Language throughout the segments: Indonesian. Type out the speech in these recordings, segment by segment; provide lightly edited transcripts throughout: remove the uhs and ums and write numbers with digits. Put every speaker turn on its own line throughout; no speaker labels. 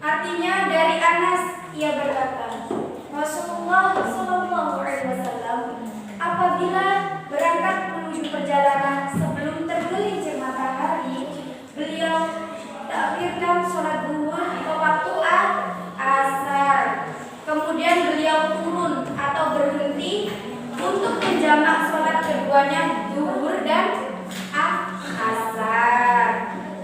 Artinya dari Anas, ia berkata, Rasulullah SAW apabila berangkat menuju perjalanan sebelum tergelincir matahari, beliau takbirkan sholat duhur atau waktu asar. Kemudian beliau turun atau berhenti untuk menjamak sholat keduanya duhur dan asar.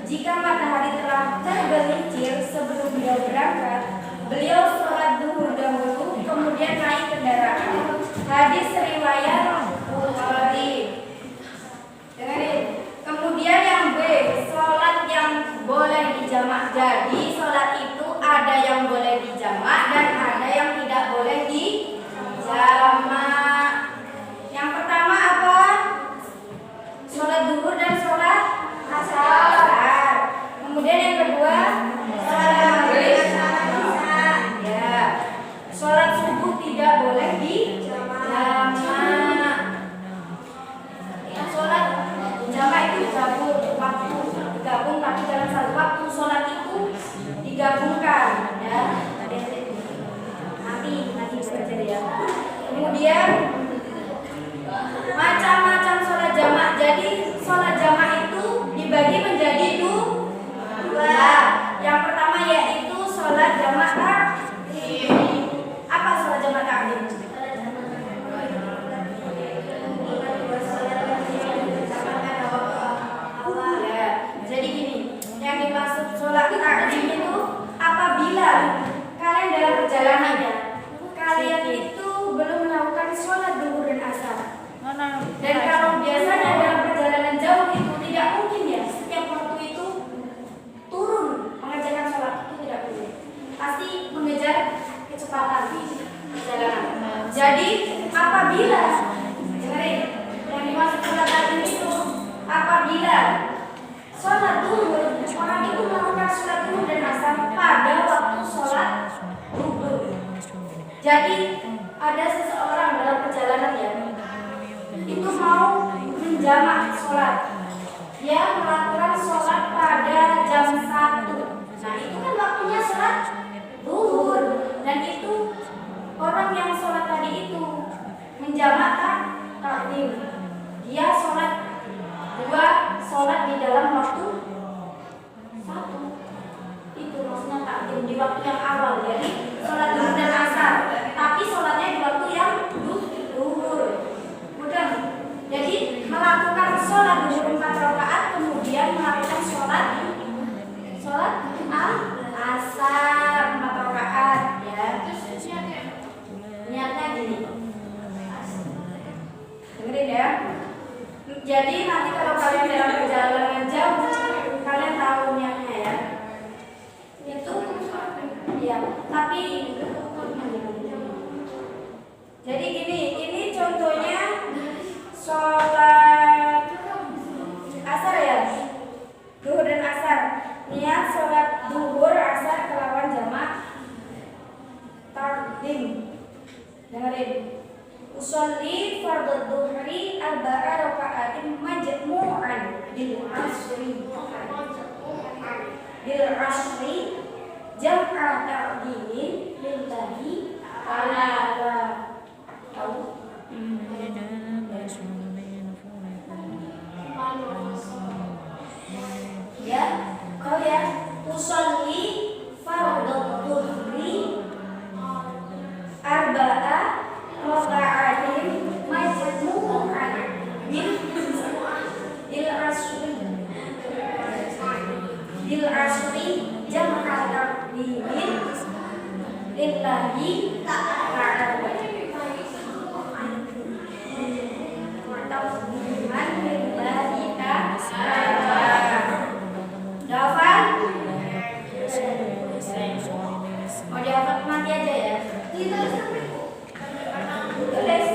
Jika matahari telah tergelincir sebelum beliau berangkat, beliau sholat duhur dahulu, kemudian naik kendaraan. Hadis riwayat Bukhari. Dengarin. Kemudian yang B, sholat yang boleh dijamak. Jadi sholat itu ada yang boleh dijamak dan ada yang tidak boleh dijamak. Yang pertama apa? Sholat duhur dan sholat asar. Kemudian yang kedua, sholat maghrib, ya. Sholat subuh tidak boleh dijamak. Sholat jamak itu apabila sholat duhur, orang itu melakukan sholat duhur dan asar pada waktu sholat duhur. Jadi ada seseorang dalam perjalanan ya, itu mau menjamak sholat. Dia melakukan sholat pada jam 1. Nah itu kan waktunya sholat duhur. Dan itu orang yang sholat tadi itu menjamak takdim. Dia sholat 2 sholat di dalam waktu 1. Itu maksudnya takdim di waktu yang awal. Jadi sholat duhur dan asar, tapi sholatnya di waktu yang duhur. Mudah. Jadi melakukan sholat duhur 4 rakaat, kemudian melakukan sholat asar 4 rakaat ya. Niatnya gini. Dengerin ya. Jadi nanti kalau kalian dalam perjalanan jauh, kalian tahu niatnya ya. Itu ya, tapi jadi gini, ini contohnya sholat asar ya, duhur dan asar. Niat sholat duhur asar kelawan jamak takdim. Dengerin. Usolli fardhu dhuhri 4 raka'atin majmu'an bil asri jam'a ta'dimin lillahi ta'ala. Tahu? Ya, kau ya. Usolli fardhu dhuhri 4 raka'atin majmu'an bil asri jam'a ta'dimin lillahi ta'ala. Mau dihafal mati aja ya. Tulis.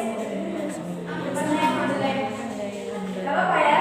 Gak apa-apa ya.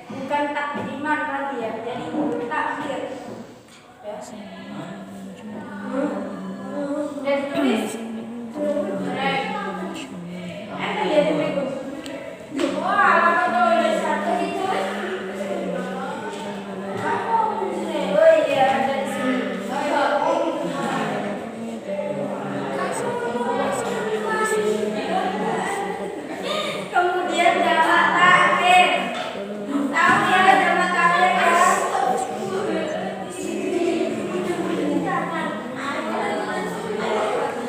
bukan takdiman lagi ya, jadi takhir. Ya. Dan tulis jadi berikut. Wah, apa tuh udah satu itu? Oh iya, ada di sini. Kemudian jamak takhir. Tahu ya jamak takhir ya?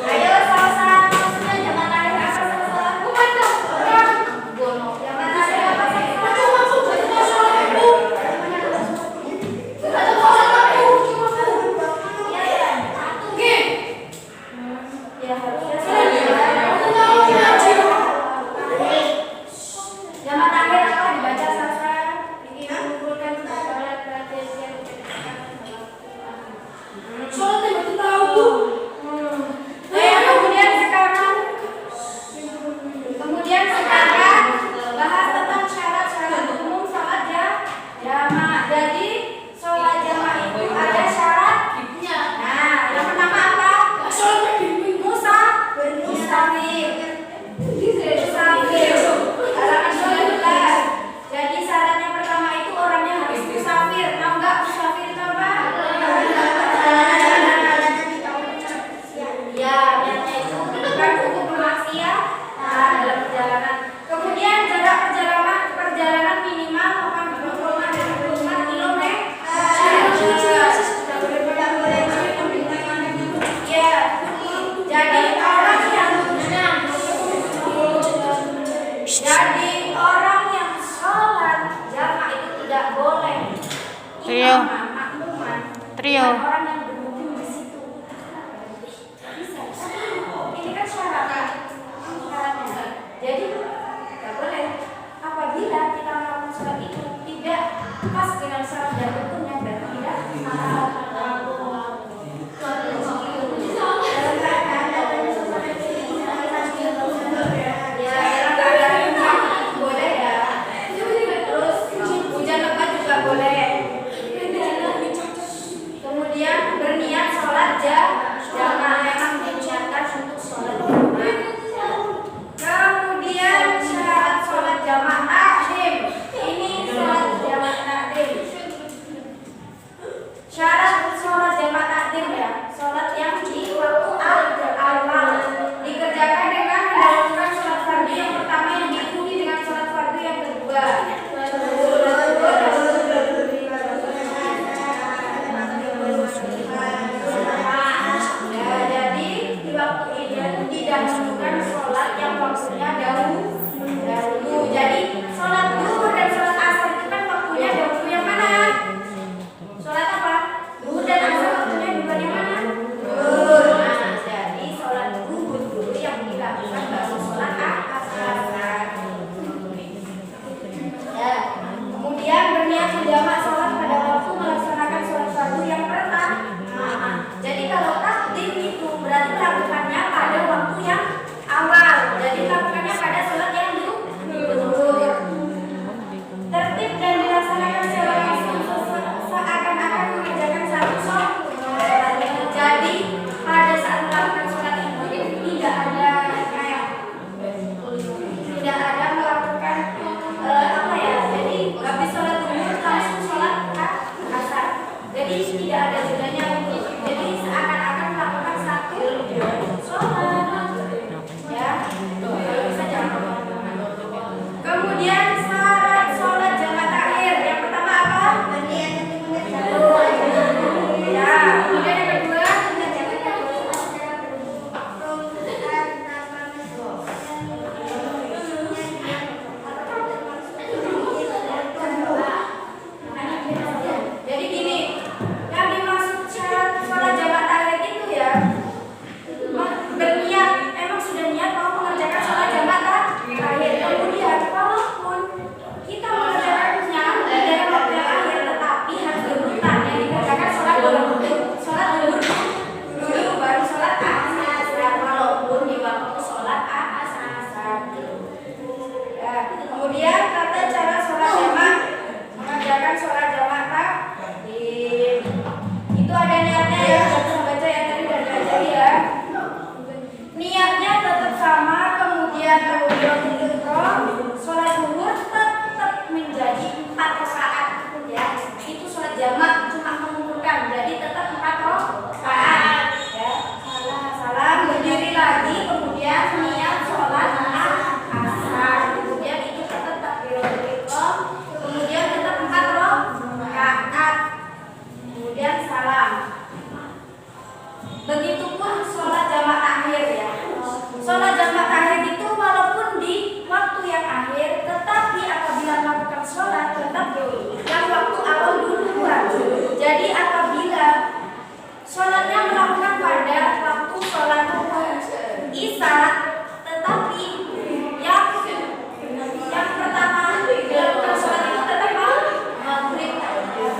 Ayo salah-salah maksudnya jamak takhir apa salah-salah? Jamak takhir apa sih? Ya harusnya jamak takhir apa dibaca sasa mengumpulkan sholat perhatian kemudian sekarang bahas tentang syarat-syarat umum sholat jamaah. Jadi sholat jamaah itu ada syaratnya. Nah, yang pertama apa? Musafir. Halaman 19. Jadi syarat yang pertama itu orangnya harus musafir. Tahu nggak musafir itu apa? Ya, niatnya itu bukan untuk bermaksiat dalam perjalanan. Kemudian jarak perjalanan minimal 84 km. Ya. Jadi orang yang sholat jamaah itu tidak boleh imam makmuman dengan orang yang bermukim di situ. Bisa. Ini kan syaratnya. Jadi tidak boleh. Apabila kita melakukan sholat itu tidak pas dengan syarat dan rukunnya, berarti tidak sah. Kemudian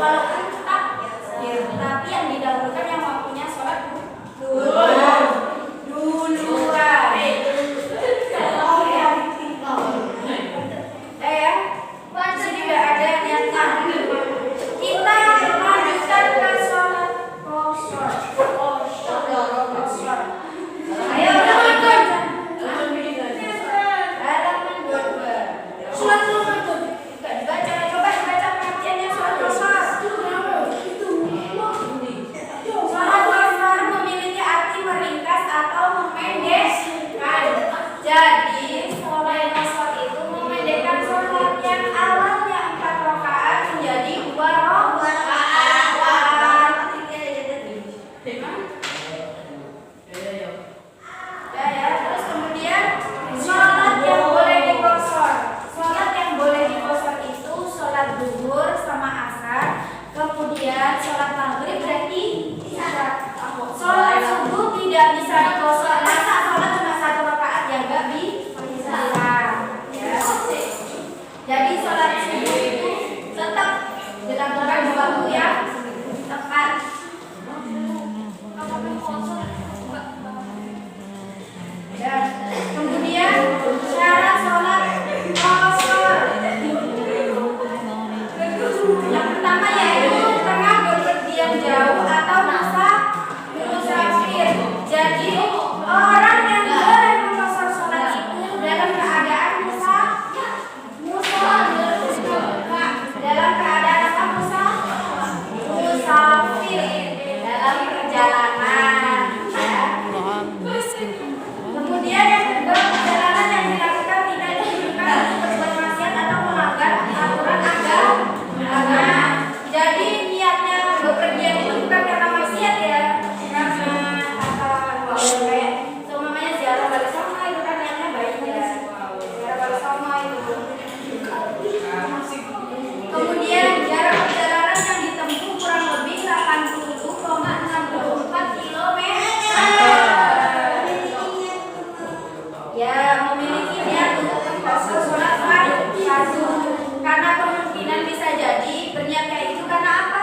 walaupun tetap tapi yang didahulukan yang waktunya sholat duluan. Jadi nggak ada niatan. Kita lanjutkan ke sholat qashar. Ayo teman-teman. Halaman 22. Sholat teman-teman. Nggak dibaca, coba dibaca pengertiannya sholat qashar. Sholat qashar memiliki arti meringkas atau memendekkan. Jadi sholat qashar itu memendekkan sholat yang awalnya 4 rakaat menjadi 2 rakaat. Ya, terus kemudian sholat yang boleh diqashar. Sholat yang boleh diqashar itu sholat zuhur sama asar, kemudian sholat maghrib berarti isya. Sholat subuh tidak bisa diqashar. Masa sholat cuma 1 rakaat ya enggak bisa. Ya. Jadi sholat subuh itu tetap dilakukan di waktu yang tepat. Dan kemudian cara sholat qashar. Yang pertama yaitu tengah bepergian jauh atau musafir. Jadi orang yang boleh mengqashar sholat itu dalam keadaan musafir. Dalam keadaan apa? Musafir dalam perjalanan. Kemudian yang kedua, perjalanan yang dilakukan tidak diinginkan untuk berbuat maksiat atau melanggar aturan agama. Jadi niatnya bepergian itu bukan karena maksiat ya, karena apa? Kayak seumpamanya ziarah Wali Songo itu kan niatnya baik ya. Ziarah Wali Songo itu. Kemudian jarak perjalanan yang ditempuh kurang lebih 80,64 km. Ya, memiliki niat untuk mengqashar sholat fardu. Karena kemungkinan bisa jadi berniat kayak itu karena apa?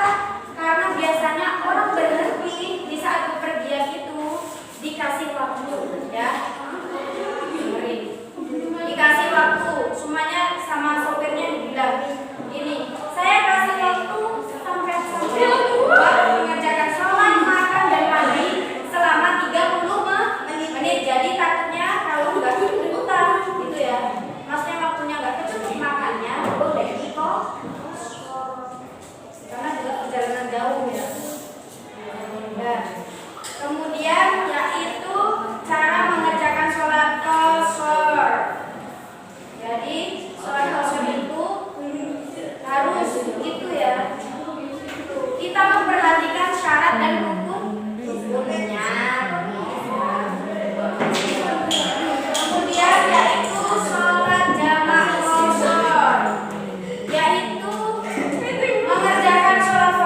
Karena biasanya orang berhenti di saat bepergian itu dikasih waktu, ya. Dikasih waktu, semuanya sama sopirnya dibilang, ini saya kasih waktu sampai buat mengerjakan sholat, makan dan mandi selama 30 menit. Jadi takutnya kalau nggak cukup gitu ya, maksudnya waktunya nggak cukup makannya boleh karena juga perjalanan jauh ya. Nah, kemudian yaitu cara mengerjakan sholat qashar. Jadi sholat qashar itu harus gitu ya. Kita memperhatikan syarat dan rukunnya. Kemudian yaitu sholat jamak qashar, yaitu mengerjakan sholat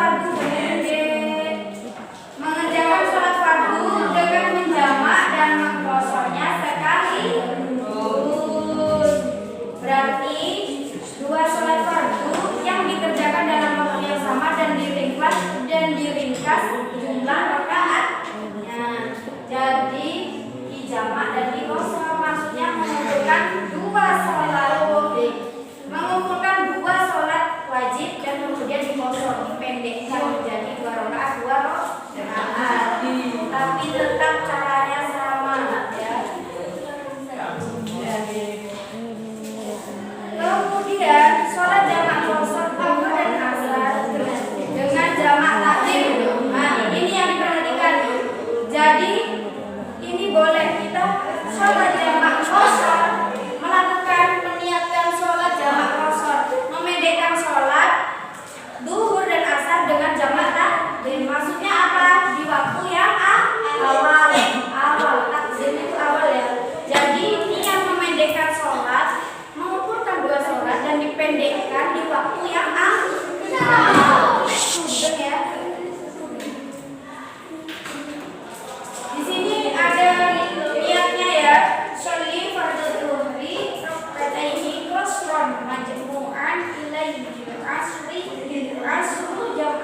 fardu dengan menjamak dan mengqasharnya sekaligus. Berarti 2 sholat fardu yang dikerjakan dalam waktu yang sama dan diringkas jumlah rakaatnya. Jadi dijamak dan diqashar maksudnya mengumpulkan 2 sholat wajib dan kemudian diqashar, dipendekkan menjadi 2 rakaat 2 rakaat. Tapi tetap caranya sama ya. Kemudian sholat jamak qashar zuhur dan asar dengan jamak takdim. Nah, ini yang diperhatikan. Jadi ini boleh kita sholat jamak qashar, meniatkan sholat jamak qashar, memendekkan sholat zuhur dan asar dengan jamak takdim. Maksudnya apa? Di waktu yang awal. Takdim itu awal ya. Jadi niat memendekkan sholat, mengumpulkan 2 sholat dan dipendekkan di waktu yang awal. Sudah ya. Di sini ada niatnya ya. Sholli fardhu dhuhri raka'ataini qashran majmu'an ilaihi asri asru jam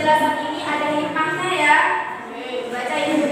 penjelasan ini ada hikmahnya ya. Baca ini